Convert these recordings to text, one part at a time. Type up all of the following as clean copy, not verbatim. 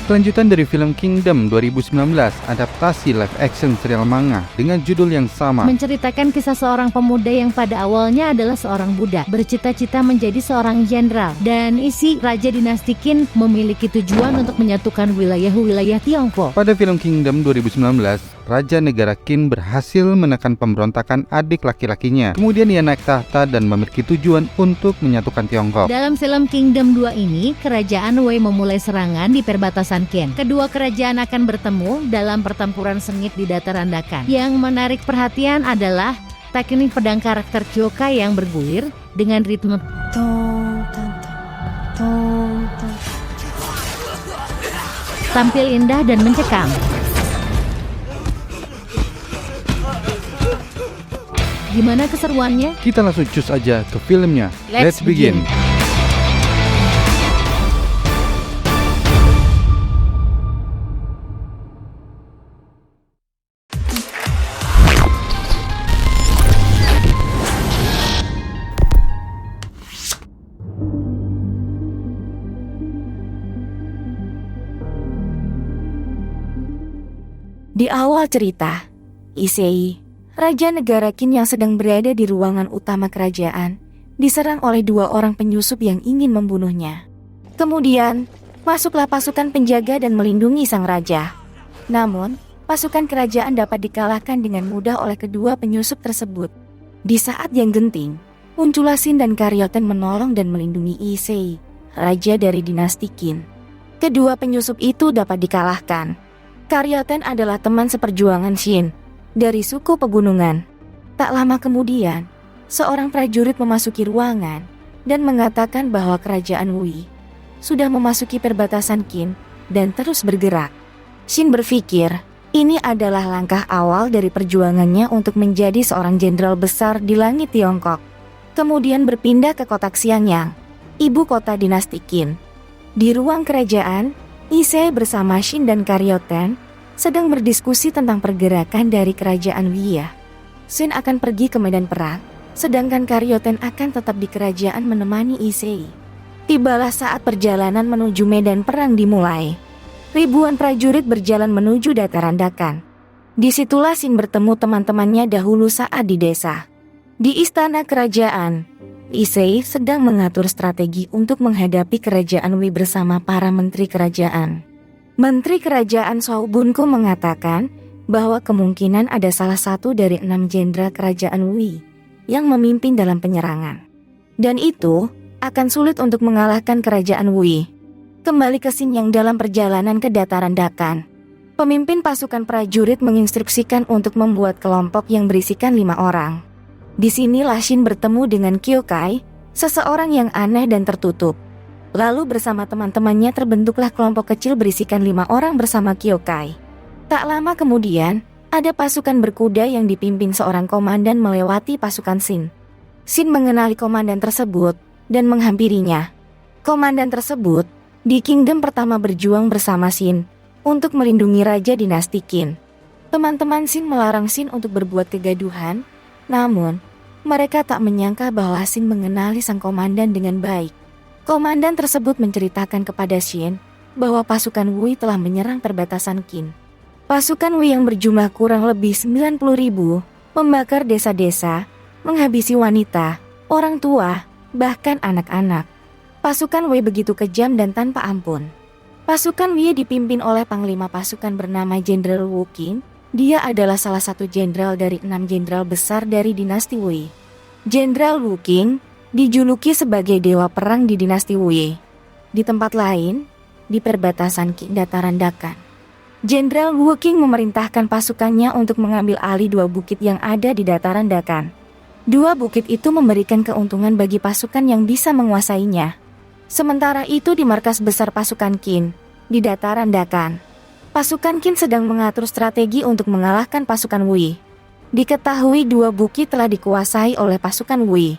Kelanjutan dari film Kingdom 2019, adaptasi live action serial manga dengan judul yang sama. Menceritakan kisah seorang pemuda yang pada awalnya adalah seorang budak, bercita-cita menjadi seorang jenderal, dan isi Raja Dinasti Qin memiliki tujuan untuk menyatukan wilayah-wilayah Tiongkok. Pada film Kingdom 2019, Raja Negara Qin berhasil menekan pemberontakan adik laki-lakinya. Kemudian ia naik tahta dan memiliki tujuan untuk menyatukan Tiongkok. Dalam film Kingdom 2 ini, kerajaan Wei memulai serangan di perbatasan Qin. Kedua kerajaan akan bertemu dalam pertempuran sengit di dataran Dakan. Yang menarik perhatian adalah teknik pedang karakter Kyokai yang bergulir dengan ritme tampil indah dan mencekam. Gimana keseruannya? Kita langsung cus aja ke filmnya. Let's begin. Di awal cerita, Issei, Raja Negara Qin yang sedang berada di ruangan utama kerajaan, diserang oleh dua orang penyusup yang ingin membunuhnya. Kemudian, masuklah pasukan penjaga dan melindungi sang raja. Namun, pasukan kerajaan dapat dikalahkan dengan mudah oleh kedua penyusup tersebut. Di saat yang genting, muncullah Shin dan Karyoten menolong dan melindungi Issei, raja dari dinasti Qin. Kedua penyusup itu dapat dikalahkan. Karyoten adalah teman seperjuangan Shin dari suku pegunungan. Tak lama kemudian, seorang prajurit memasuki ruangan dan mengatakan bahwa kerajaan Wei sudah memasuki perbatasan Qin dan terus bergerak. Shin berpikir ini adalah langkah awal dari perjuangannya untuk menjadi seorang jenderal besar di langit Tiongkok. Kemudian berpindah ke kota Xiangyang, ibu kota dinasti Qin. Di ruang kerajaan, Issei bersama Shin dan Karyoten sedang berdiskusi tentang pergerakan dari kerajaan Wei. Shin akan pergi ke medan perang, sedangkan Karyoten akan tetap di kerajaan menemani Issei. Tibalah saat perjalanan menuju medan perang dimulai. Ribuan prajurit berjalan menuju dataran Dakan. Disitulah Shin bertemu teman-temannya dahulu saat di desa. Di istana kerajaan, Issei sedang mengatur strategi untuk menghadapi kerajaan Wei bersama para menteri kerajaan. Menteri kerajaan Shao Bunko mengatakan bahwa kemungkinan ada salah satu dari 6 jenderal kerajaan Wei yang memimpin dalam penyerangan. Dan itu akan sulit untuk mengalahkan kerajaan Wei. Kembali ke Shin yang dalam perjalanan ke dataran Dakan. Pemimpin pasukan prajurit menginstruksikan untuk membuat kelompok yang berisikan 5 orang. Di sinilah Shin bertemu dengan Kyokai, seseorang yang aneh dan tertutup. Lalu bersama teman-temannya terbentuklah kelompok kecil berisikan 5 orang bersama Kyokai. Tak lama kemudian, ada pasukan berkuda yang dipimpin seorang komandan melewati pasukan Shin. Shin mengenali komandan tersebut dan menghampirinya. Komandan tersebut di Kingdom pertama berjuang bersama Shin untuk melindungi Raja Dinasti Qin. Teman-teman Shin melarang Shin untuk berbuat kegaduhan. Namun, mereka tak menyangka bahwa Shin mengenali sang komandan dengan baik. Komandan tersebut menceritakan kepada Shin bahwa pasukan Wei telah menyerang perbatasan Qin. Pasukan Wei yang berjumlah kurang lebih 90.000 membakar desa-desa, menghabisi wanita, orang tua, bahkan anak-anak. Pasukan Wei begitu kejam dan tanpa ampun. Pasukan Wei dipimpin oleh panglima pasukan bernama Jenderal Wu Qing. Dia adalah salah satu jenderal dari 6 jenderal besar dari dinasti Wei. Jenderal Wu Qing dijuluki sebagai dewa perang di dinasti Wei. Di tempat lain, di perbatasan Qin dataran Dakan, Jenderal Wu Qing memerintahkan pasukannya untuk mengambil alih 2 bukit yang ada di dataran Dakan. 2 bukit itu memberikan keuntungan bagi pasukan yang bisa menguasainya. Sementara itu di markas besar pasukan Qin, di dataran Dakan, pasukan Qin sedang mengatur strategi untuk mengalahkan pasukan Wei. Diketahui 2 bukit telah dikuasai oleh pasukan Wei.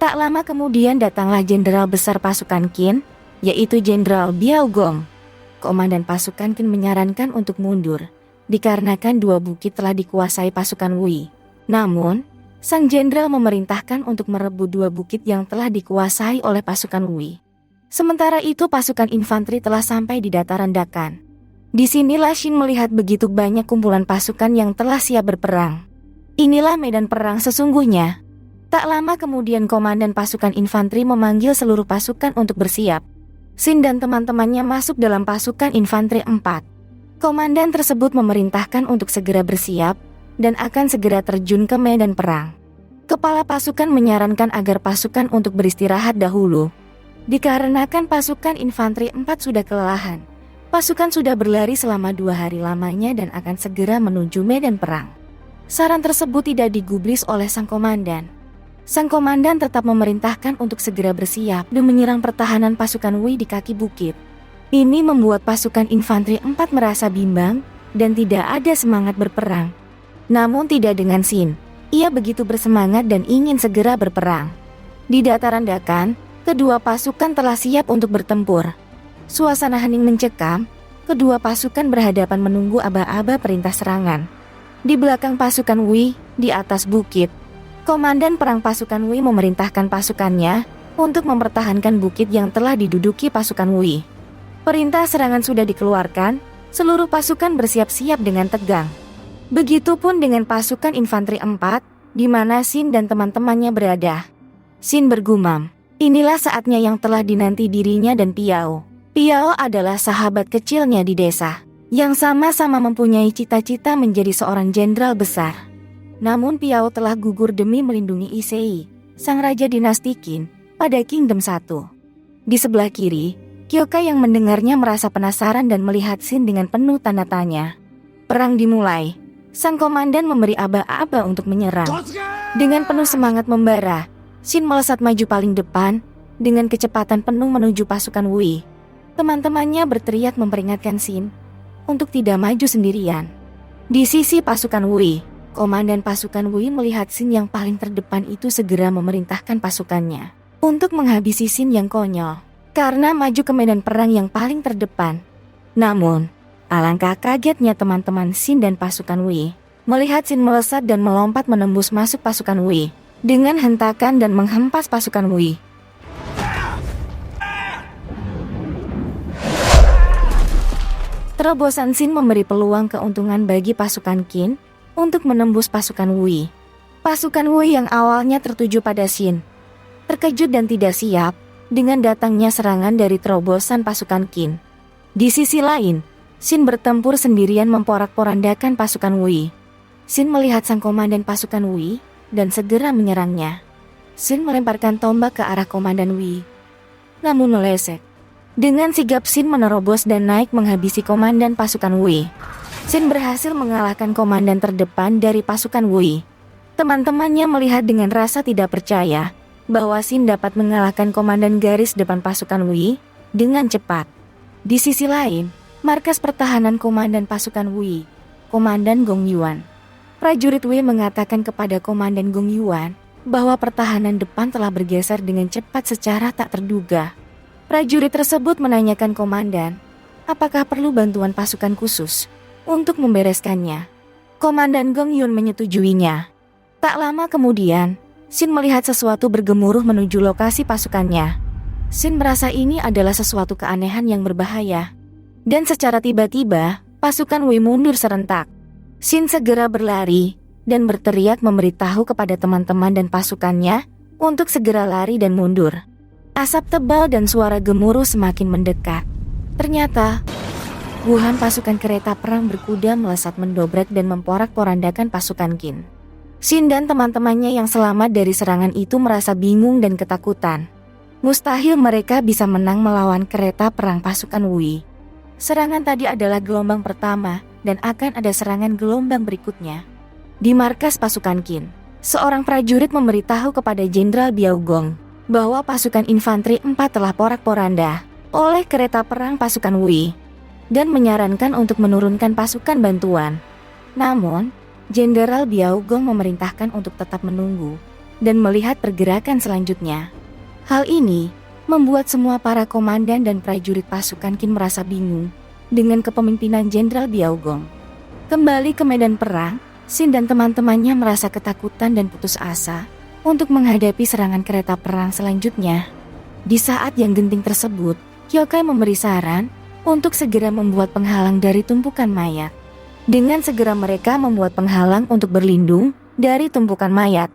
Tak lama kemudian datanglah jenderal besar pasukan Qin, yaitu Jenderal Biao Gong. Komandan pasukan Qin menyarankan untuk mundur, dikarenakan 2 bukit telah dikuasai pasukan Wei. Namun, sang jenderal memerintahkan untuk merebut 2 bukit yang telah dikuasai oleh pasukan Wei. Sementara itu pasukan infanteri telah sampai di dataran Dakan. Disinilah Shin melihat begitu banyak kumpulan pasukan yang telah siap berperang. Inilah medan perang sesungguhnya. Tak lama kemudian komandan pasukan infanteri memanggil seluruh pasukan untuk bersiap. Shin dan teman-temannya masuk dalam pasukan infanteri 4. Komandan tersebut memerintahkan untuk segera bersiap dan akan segera terjun ke medan perang. Kepala pasukan menyarankan agar pasukan untuk beristirahat dahulu. Dikarenakan pasukan infanteri 4 sudah kelelahan, pasukan sudah berlari selama 2 hari lamanya dan akan segera menuju medan perang. Saran tersebut tidak digubris oleh sang komandan. Sang komandan tetap memerintahkan untuk segera bersiap dan menyerang pertahanan pasukan Wei di kaki bukit. Ini membuat pasukan infanteri 4 merasa bimbang dan tidak ada semangat berperang. Namun tidak dengan Shin. Ia begitu bersemangat dan ingin segera berperang. Di dataran Dakan, kedua pasukan telah siap untuk bertempur. Suasana hening mencekam, kedua pasukan berhadapan menunggu aba-aba perintah serangan. Di belakang pasukan Wei, di atas bukit, komandan perang pasukan Wei memerintahkan pasukannya untuk mempertahankan bukit yang telah diduduki pasukan Wei. Perintah serangan sudah dikeluarkan, seluruh pasukan bersiap-siap dengan tegang. Begitupun dengan pasukan infanteri 4, di mana Shin dan teman-temannya berada. Shin bergumam, inilah saatnya yang telah dinanti dirinya dan Piao. Piao adalah sahabat kecilnya di desa, yang sama-sama mempunyai cita-cita menjadi seorang jenderal besar. Namun Piao telah gugur demi melindungi Issei, sang raja dinasti Qin, pada Kingdom 1. Di sebelah kiri, Kyoka yang mendengarnya merasa penasaran dan melihat Shin dengan penuh tanda tanya. Perang dimulai. Sang komandan memberi aba-aba untuk menyerang. Dengan penuh semangat membara, Shin melesat maju paling depan, dengan kecepatan penuh menuju pasukan Wei. Teman-temannya berteriak memperingatkan Shin untuk tidak maju sendirian. Di sisi pasukan Wei, komandan pasukan Wei melihat Shin yang paling terdepan itu segera memerintahkan pasukannya untuk menghabisi Shin yang konyol, karena maju ke medan perang yang paling terdepan. Namun, alangkah kagetnya teman-teman Shin dan pasukan Wei melihat Shin melesat dan melompat menembus masuk pasukan Wei dengan hentakan dan menghempas pasukan Wei. Terobosan Shin memberi peluang keuntungan bagi pasukan Qin untuk menembus pasukan Wei. Pasukan Wei yang awalnya tertuju pada Shin terkejut dan tidak siap dengan datangnya serangan dari terobosan pasukan Qin. Di sisi lain, Shin bertempur sendirian memporak-porandakan pasukan Wei. Shin melihat sang komandan pasukan Wei dan segera menyerangnya. Shin melemparkan tombak ke arah komandan Wei, namun meleset. Dengan sigap Shin menerobos dan naik menghabisi komandan pasukan Wei. Shin berhasil mengalahkan komandan terdepan dari pasukan Wei. Teman-temannya melihat dengan rasa tidak percaya bahwa Shin dapat mengalahkan komandan garis depan pasukan Wei dengan cepat. Di sisi lain, markas pertahanan komandan pasukan Wei, Komandan Gong Yuan. Prajurit Wei mengatakan kepada Komandan Gong Yuan bahwa pertahanan depan telah bergeser dengan cepat secara tak terduga. Prajurit tersebut menanyakan komandan, apakah perlu bantuan pasukan khusus untuk membereskannya. Komandan Gong Yuan menyetujuinya. Tak lama kemudian, Shin melihat sesuatu bergemuruh menuju lokasi pasukannya. Shin merasa ini adalah sesuatu keanehan yang berbahaya. Dan secara tiba-tiba, pasukan Wei mundur serentak. Shin segera berlari dan berteriak memberitahu kepada teman-teman dan pasukannya untuk segera lari dan mundur. Asap tebal dan suara gemuruh semakin mendekat. Ternyata, wuhan pasukan kereta perang berkuda melesat mendobrak dan memporak-porandakan pasukan Qin. Shin dan teman-temannya yang selamat dari serangan itu merasa bingung dan ketakutan. Mustahil mereka bisa menang melawan kereta perang pasukan Wei. Serangan tadi adalah gelombang pertama dan akan ada serangan gelombang berikutnya. Di markas pasukan Qin, seorang prajurit memberitahu kepada Jenderal Biao Gong bahwa pasukan infanteri 4 telah porak-poranda oleh kereta perang pasukan Wei dan menyarankan untuk menurunkan pasukan bantuan. Namun, Jenderal Biao Gong memerintahkan untuk tetap menunggu dan melihat pergerakan selanjutnya. Hal ini membuat semua para komandan dan prajurit pasukan Qin merasa bingung dengan kepemimpinan Jenderal Biao Gong. Kembali ke medan perang, Shin dan teman-temannya merasa ketakutan dan putus asa untuk menghadapi serangan kereta perang selanjutnya. Di saat yang genting tersebut, Kyokai memberi saran untuk segera membuat penghalang dari tumpukan mayat. Dengan segera mereka membuat penghalang untuk berlindung dari tumpukan mayat.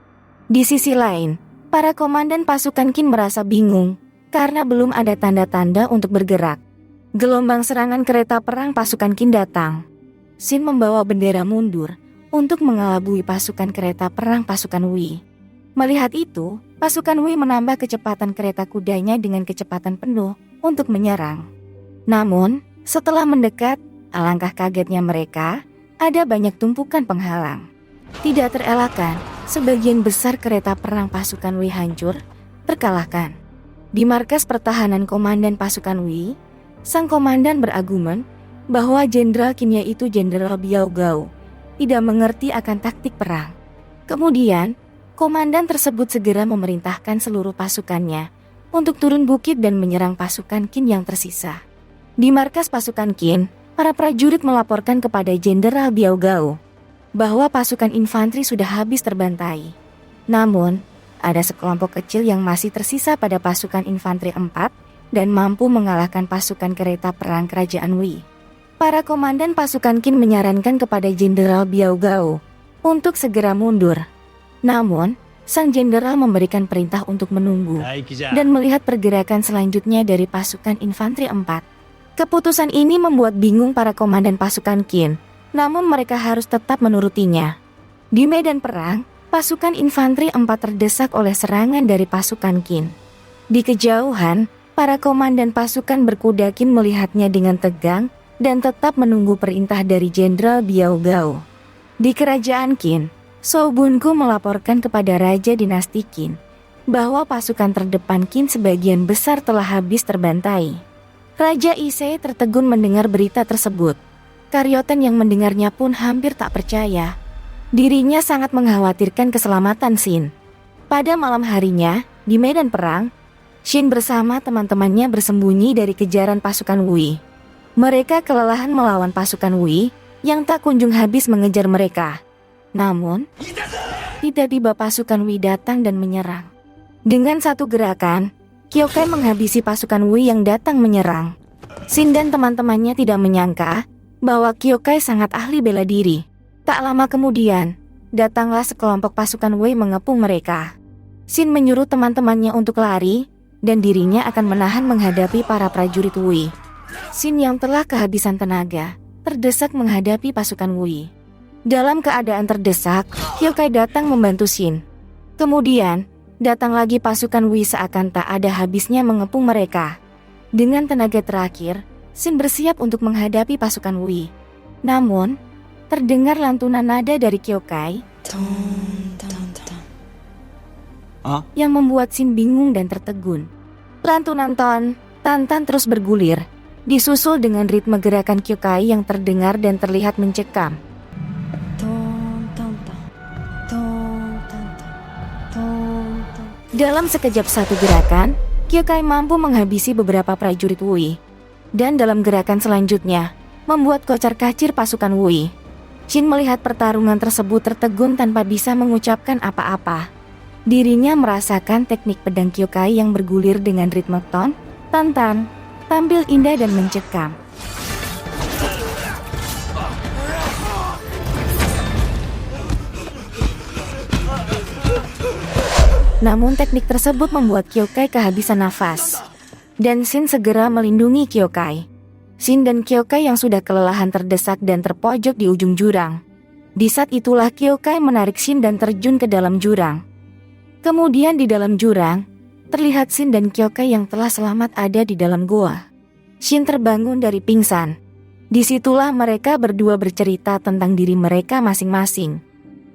Di sisi lain, para komandan pasukan Qin merasa bingung karena belum ada tanda-tanda untuk bergerak. Gelombang serangan kereta perang pasukan Qin datang. Shin membawa bendera mundur untuk mengelabui pasukan kereta perang pasukan Wei. Melihat itu, pasukan Wei menambah kecepatan kereta kudanya dengan kecepatan penuh untuk menyerang. Namun, setelah mendekat, alangkah kagetnya mereka, ada banyak tumpukan penghalang. Tidak terelakkan, sebagian besar kereta perang pasukan Wei hancur, terkalahkan. Di markas pertahanan komandan pasukan Wei, sang komandan berargumen bahwa Jenderal Qin yaitu Jenderal Biao Gao tidak mengerti akan taktik perang. Kemudian, komandan tersebut segera memerintahkan seluruh pasukannya untuk turun bukit dan menyerang pasukan Qin yang tersisa. Di markas pasukan Qin, para prajurit melaporkan kepada Jenderal Biao Gao bahwa pasukan infanteri sudah habis terbantai. Namun, ada sekelompok kecil yang masih tersisa pada pasukan infanteri 4 dan mampu mengalahkan pasukan kereta perang kerajaan Wei. Para komandan pasukan Qin menyarankan kepada Jenderal Biao Gao untuk segera mundur. Namun, sang jenderal memberikan perintah untuk menunggu dan melihat pergerakan selanjutnya dari pasukan infanteri 4. Keputusan ini membuat bingung para komandan pasukan Qin, namun mereka harus tetap menurutinya. Di medan perang, pasukan infanteri 4 terdesak oleh serangan dari pasukan Qin. Di kejauhan, para komandan pasukan berkuda Qin melihatnya dengan tegang dan tetap menunggu perintah dari Jenderal Biao Gao. Di kerajaan Qin, Shou Bunku melaporkan kepada Raja Dinasti Qin bahwa pasukan terdepan Qin sebagian besar telah habis terbantai. Raja Ise tertegun mendengar berita tersebut. Karyoten yang mendengarnya pun hampir tak percaya. Dirinya sangat mengkhawatirkan keselamatan Shin. Pada malam harinya, di medan perang, Shin bersama teman-temannya bersembunyi dari kejaran pasukan Wei. Mereka kelelahan melawan pasukan Wei yang tak kunjung habis mengejar mereka. Namun, tiba-tiba pasukan Wei datang dan menyerang. Dengan satu gerakan, Kyokai menghabisi pasukan Wei yang datang menyerang. Shin dan teman-temannya tidak menyangka bahwa Kyokai sangat ahli bela diri. Tak lama kemudian, datanglah sekelompok pasukan Wei mengepung mereka. Shin menyuruh teman-temannya untuk lari, dan dirinya akan menahan menghadapi para prajurit Wei. Shin yang telah kehabisan tenaga, terdesak menghadapi pasukan Wei. Dalam keadaan terdesak, Kyokai datang membantu Shin. Kemudian, datang lagi pasukan Wei seakan tak ada habisnya mengepung mereka. Dengan tenaga terakhir, Shin bersiap untuk menghadapi pasukan Wei. Namun, terdengar lantunan nada dari Kyokai yang membuat Shin bingung dan tertegun. Lantunan Tan terus bergulir, disusul dengan ritme gerakan Kyokai yang terdengar dan terlihat mencekam. Dalam sekejap satu gerakan, Kyokai mampu menghabisi beberapa prajurit Wei. Dan dalam gerakan selanjutnya, membuat kocar-kacir pasukan Wei. Shin melihat pertarungan tersebut tertegun tanpa bisa mengucapkan apa-apa. Dirinya merasakan teknik pedang Kyokai yang bergulir dengan ritme Tan tampil indah dan mencekam. Namun teknik tersebut membuat Kyokai kehabisan nafas. Dan Shin segera melindungi Kyokai. Shin dan Kyokai yang sudah kelelahan terdesak dan terpojok di ujung jurang. Di saat itulah Kyokai menarik Shin dan terjun ke dalam jurang. Kemudian di dalam jurang, terlihat Shin dan Kyokai yang telah selamat ada di dalam goa. Shin terbangun dari pingsan. Disitulah mereka berdua bercerita tentang diri mereka masing-masing.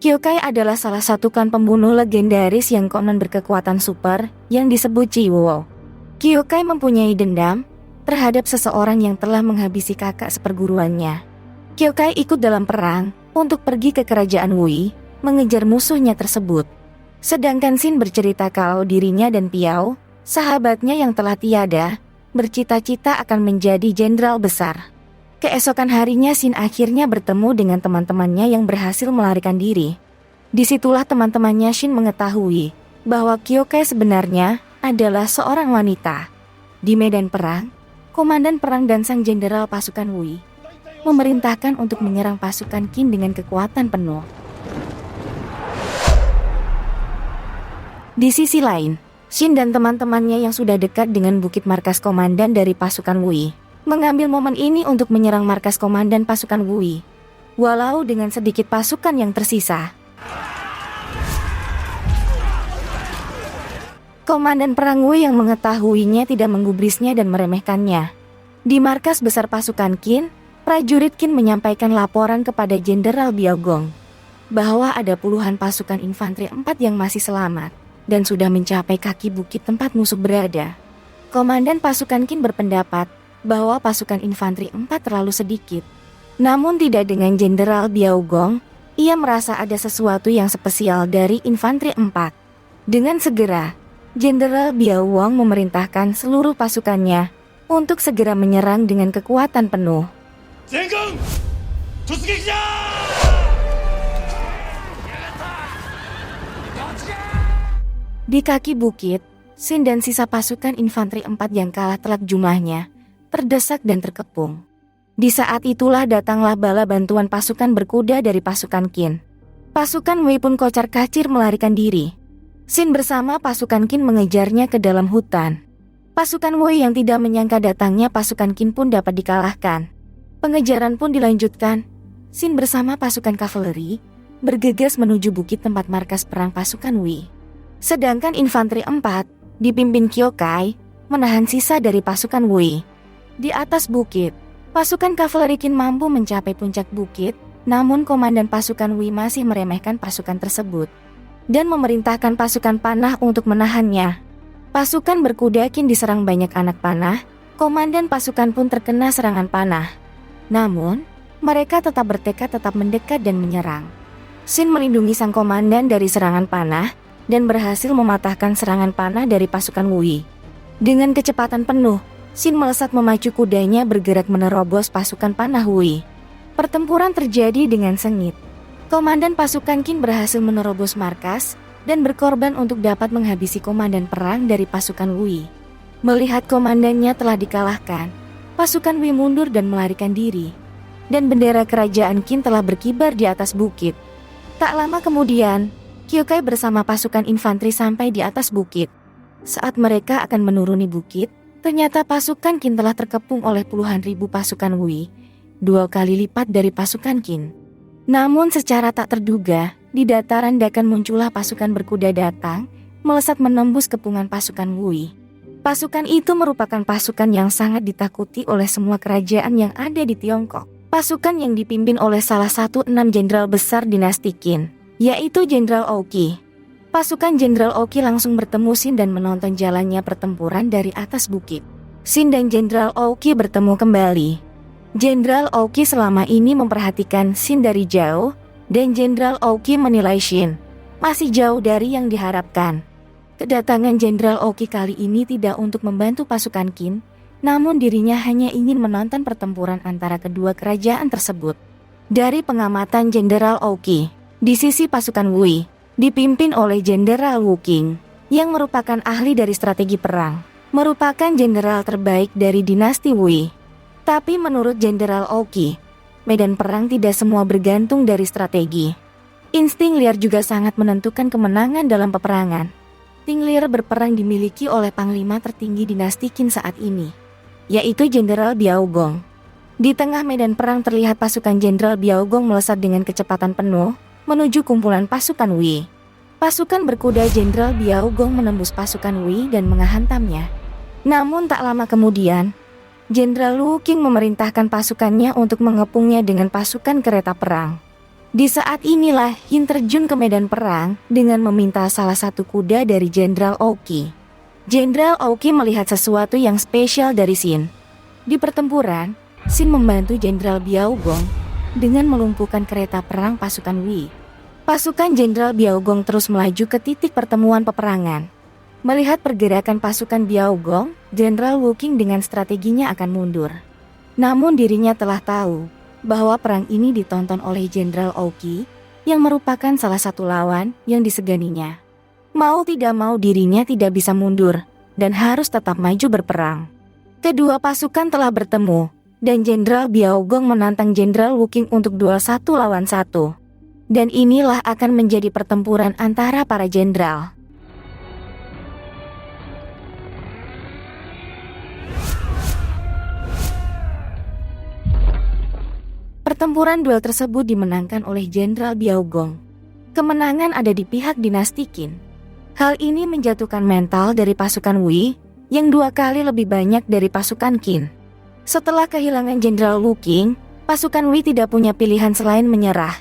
Kyokai adalah salah satu klan pembunuh legendaris yang konon berkekuatan super yang disebut Jiwo. Kyokai mempunyai dendam terhadap seseorang yang telah menghabisi kakak seperguruannya. Kyokai ikut dalam perang untuk pergi ke kerajaan Wei mengejar musuhnya tersebut. Sedangkan Shin bercerita kalau dirinya dan Piao, sahabatnya yang telah tiada, bercita-cita akan menjadi jenderal besar. Keesokan harinya Shin akhirnya bertemu dengan teman-temannya yang berhasil melarikan diri. Disitulah teman-temannya Shin mengetahui bahwa Kyokai sebenarnya adalah seorang wanita. Di medan perang, komandan perang dan sang jenderal pasukan Wei memerintahkan untuk menyerang pasukan Qin dengan kekuatan penuh. Di sisi lain, Xin dan teman-temannya yang sudah dekat dengan bukit markas komandan dari pasukan Wei mengambil momen ini untuk menyerang markas komandan pasukan Wei, walau dengan sedikit pasukan yang tersisa. Komandan perang Wei yang mengetahuinya tidak menggubrisnya dan meremehkannya. Di markas besar pasukan Qin, prajurit Qin menyampaikan laporan kepada Jenderal Biaogong bahwa ada puluhan pasukan infanteri 4 yang masih selamat dan sudah mencapai kaki bukit tempat musuh berada. Komandan pasukan Qin berpendapat bahwa pasukan infanteri 4 terlalu sedikit. Namun tidak dengan Jenderal Biaogong, ia merasa ada sesuatu yang spesial dari infanteri 4. Dengan segera, Jenderal Biaogong memerintahkan seluruh pasukannya untuk segera menyerang dengan kekuatan penuh. Di kaki bukit, Xin dan sisa pasukan infanteri 4 yang kalah telak jumlahnya terdesak dan terkepung. Di saat itulah datanglah bala bantuan pasukan berkuda dari pasukan Qin. Pasukan Wei pun kocar-kacir melarikan diri. Xin bersama pasukan Qin mengejarnya ke dalam hutan. Pasukan Wei yang tidak menyangka datangnya pasukan Qin pun dapat dikalahkan. Pengejaran pun dilanjutkan. Xin bersama pasukan kavaleri bergegas menuju bukit tempat markas perang pasukan Wei. Sedangkan infanteri 4 dipimpin Kyokai menahan sisa dari pasukan Wei. Di atas bukit, pasukan kavaleri Qin mampu mencapai puncak bukit, namun komandan pasukan Wei masih meremehkan pasukan tersebut dan memerintahkan pasukan panah untuk menahannya. Pasukan berkuda Qin diserang banyak anak panah, komandan pasukan pun terkena serangan panah. Namun, mereka tetap bertekad tetap mendekat dan menyerang. Xin melindungi sang komandan dari serangan panah dan berhasil mematahkan serangan panah dari pasukan Wei. Dengan kecepatan penuh, Xin melesat memacu kudanya bergerak menerobos pasukan panah Wei. Pertempuran terjadi dengan sengit. Komandan pasukan Qin berhasil menerobos markas dan berkorban untuk dapat menghabisi komandan perang dari pasukan Wei. Melihat komandannya telah dikalahkan, pasukan Wei mundur dan melarikan diri. Dan bendera kerajaan Qin telah berkibar di atas bukit. Tak lama kemudian, Kyokai bersama pasukan infanteri sampai di atas bukit. Saat mereka akan menuruni bukit, ternyata pasukan Qin telah terkepung oleh puluhan ribu pasukan Wei, 2 kali lipat dari pasukan Qin. Namun secara tak terduga, di dataran dakan muncullah pasukan berkuda datang, melesat menembus kepungan pasukan Wei. Pasukan itu merupakan pasukan yang sangat ditakuti oleh semua kerajaan yang ada di Tiongkok. Pasukan yang dipimpin oleh salah satu 6 jenderal besar dinasti Qin, yaitu Jenderal Oki. Pasukan Jenderal Oki langsung bertemu Xin dan menonton jalannya pertempuran dari atas bukit. Xin dan Jenderal Oki bertemu kembali. Jenderal Oki selama ini memperhatikan Xin dari jauh, dan Jenderal Oki menilai Xin masih jauh dari yang diharapkan. Kedatangan Jenderal Oki kali ini tidak untuk membantu pasukan Qin, namun dirinya hanya ingin menonton pertempuran antara kedua kerajaan tersebut. Dari pengamatan Jenderal Oki, di sisi pasukan Wei, dipimpin oleh Jenderal Wu Qing, yang merupakan ahli dari strategi perang, merupakan jenderal terbaik dari dinasti Wei. Tapi menurut Jenderal Oki, medan perang tidak semua bergantung dari strategi. Insting liar juga sangat menentukan kemenangan dalam peperangan. Insting liar berperang dimiliki oleh panglima tertinggi dinasti Qin saat ini, yaitu Jenderal Biaogong. Di tengah medan perang terlihat pasukan Jenderal Biaogong melesat dengan kecepatan penuh menuju kumpulan pasukan Wei. Pasukan berkuda Jenderal Biaogong menembus pasukan Wei dan menghantamnya. Namun tak lama kemudian, Jenderal Wu Qing memerintahkan pasukannya untuk mengepungnya dengan pasukan kereta perang. Di saat inilah Hin terjun ke medan perang dengan meminta salah satu kuda dari Jenderal Oki. Jenderal Oki melihat sesuatu yang spesial dari Xin. Di pertempuran, Xin membantu Jenderal Biaogong dengan melumpuhkan kereta perang pasukan Wei. Pasukan Jenderal Biaogong terus melaju ke titik pertemuan peperangan. Melihat pergerakan pasukan Biaogong, Jenderal Wu Qing dengan strateginya akan mundur. Namun dirinya telah tahu bahwa perang ini ditonton oleh Jenderal Oki, yang merupakan salah satu lawan yang diseganinya. Mau tidak mau dirinya tidak bisa mundur, dan harus tetap maju berperang. Kedua pasukan telah bertemu, dan Jenderal Biaogong menantang Jenderal Wuking untuk duel 1 lawan 1. Dan inilah akan menjadi pertempuran antara para jenderal. Pertempuran duel tersebut dimenangkan oleh Jenderal Biaogong. Kemenangan ada di pihak dinasti Qin. Hal ini menjatuhkan mental dari pasukan Wei yang 2 kali lebih banyak dari pasukan Qin. Setelah kehilangan Jenderal Wuking, pasukan Wei tidak punya pilihan selain menyerah.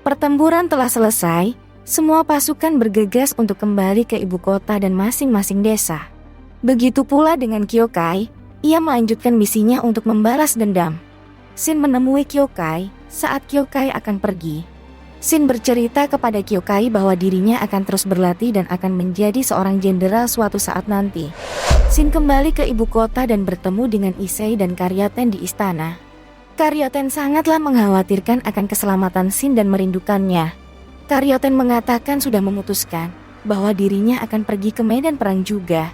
Pertempuran telah selesai, semua pasukan bergegas untuk kembali ke ibu kota dan masing-masing desa. Begitu pula dengan Kyokai, ia melanjutkan misinya untuk membalas dendam. Shin menemui Kyokai saat Kyokai akan pergi. Shin bercerita kepada Kyokai bahwa dirinya akan terus berlatih dan akan menjadi seorang jenderal suatu saat nanti. Shin kembali ke ibu kota dan bertemu dengan Issei dan Karyaten di istana. Karyaten sangatlah mengkhawatirkan akan keselamatan Shin dan merindukannya. Karyaten mengatakan sudah memutuskan bahwa dirinya akan pergi ke medan perang juga.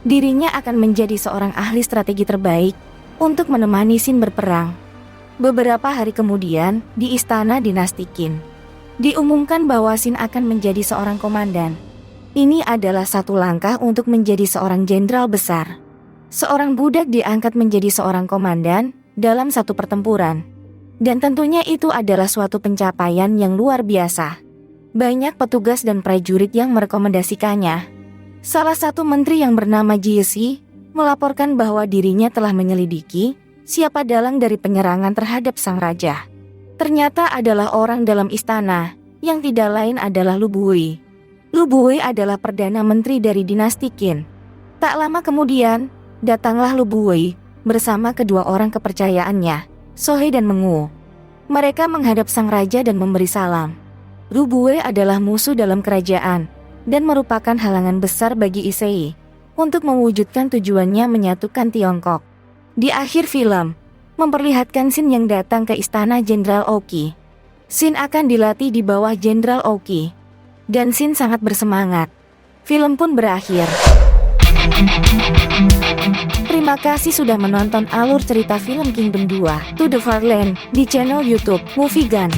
Dirinya akan menjadi seorang ahli strategi terbaik untuk menemani Shin berperang. Beberapa hari kemudian, di istana dinasti Qin, diumumkan bahwa Shin akan menjadi seorang komandan. Ini adalah satu langkah untuk menjadi seorang jenderal besar. Seorang budak diangkat menjadi seorang komandan dalam satu pertempuran. Dan tentunya itu adalah suatu pencapaian yang luar biasa. Banyak petugas dan prajurit yang merekomendasikannya. Salah satu menteri yang bernama Ji Yesi melaporkan bahwa dirinya telah menyelidiki siapa dalang dari penyerangan terhadap sang raja. Ternyata adalah orang dalam istana, yang tidak lain adalah Lu Buwei. Lu Buwei adalah Perdana Menteri dari dinasti Qin. Tak lama kemudian, datanglah Lu Buwei bersama kedua orang kepercayaannya, Sohei dan Mengu. Mereka menghadap sang raja dan memberi salam. Lu Buwei adalah musuh dalam kerajaan, dan merupakan halangan besar bagi Issei untuk mewujudkan tujuannya menyatukan Tiongkok. Di akhir film, memperlihatkan Shin yang datang ke istana Jenderal Oki. Shin akan dilatih di bawah Jenderal Oki. Dan Shin sangat bersemangat. Film pun berakhir. Terima kasih sudah menonton alur cerita film Kingdom 2 To The Far Land di channel YouTube Movie Gun.